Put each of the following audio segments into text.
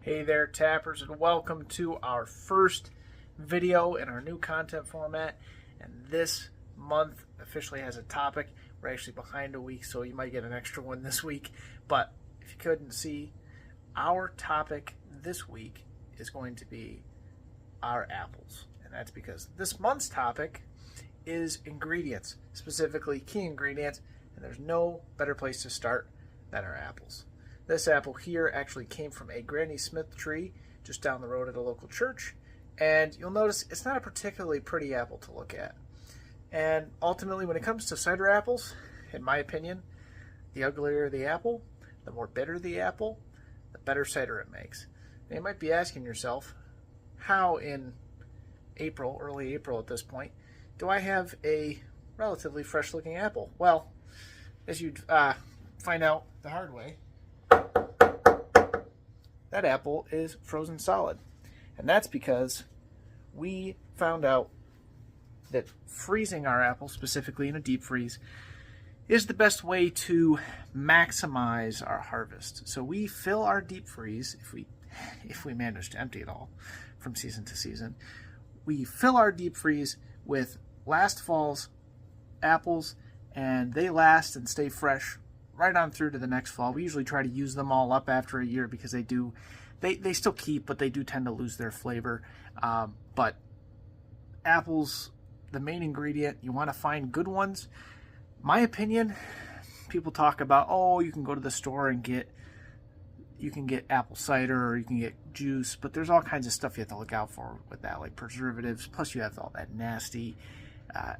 Hey there, Tappers, and welcome to our first video in our new content format. And this month officially has a topic. We're actually behind a week, so you might get an extra one this week. But if you couldn't see, our topic this week is going to be our apples. And that's because this month's topic is ingredients, specifically key ingredients, and there's no better place to start than our apples. This apple here actually came from a Granny Smith tree just down the road at a local church, and you'll notice it's not a particularly pretty apple to look at. And ultimately, when it comes to cider apples, in my opinion, the uglier the apple, the more bitter the apple, the better cider it makes. Now, you might be asking yourself, how in April, early April at this point, do I have a relatively fresh looking apple? Well, as you'd find out the hard way, that apple is frozen solid. And that's because we found out that freezing our apple, specifically in a deep freeze, is the best way to maximize our harvest. So we fill our deep freeze, if we manage to empty it all from season to season, we fill our deep freeze with last fall's apples, and they last and stay fresh right on through to the next fall. We usually try to use them all up after a year because they still keep, but they do tend to lose their flavor. But apples, the main ingredient, you want to find good ones. My opinion, people talk about, oh, you can go to the store and get apple cider or you can get juice, but there's all kinds of stuff you have to look out for with that, like preservatives, plus you have all that nasty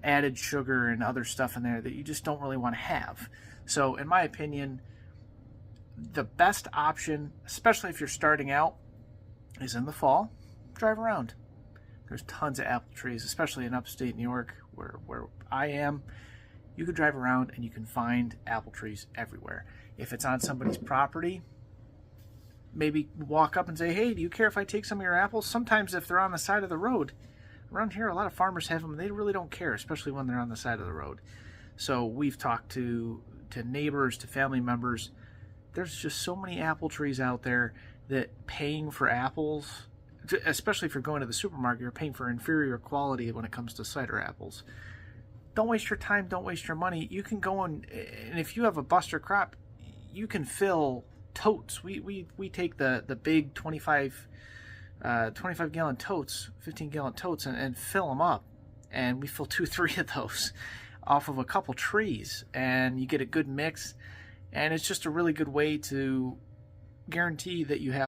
added sugar and other stuff in there that you just don't really want to have. So in my opinion, the best option, especially if you're starting out, is in the fall. Drive around. There's tons of apple trees, especially in upstate New York where I am. You can drive around and you can find apple trees everywhere. If it's on somebody's property, maybe walk up and say, hey, do you care if I take some of your apples? Sometimes if they're on the side of the road, around here a lot of farmers have them and they really don't care, especially when they're on the side of the road. So we've talked to neighbors, to family members. There's just so many apple trees out there that paying for apples, especially if you're going to the supermarket, you're paying for inferior quality when it comes to cider apples. Don't waste your time, don't waste your money. You can go and if you have a buster crop, you can fill totes. We take the big 25 gallon totes, 15 gallon totes, and fill them up, and we fill 2-3 of those off of a couple trees, and you get a good mix, and it's just a really good way to guarantee that you have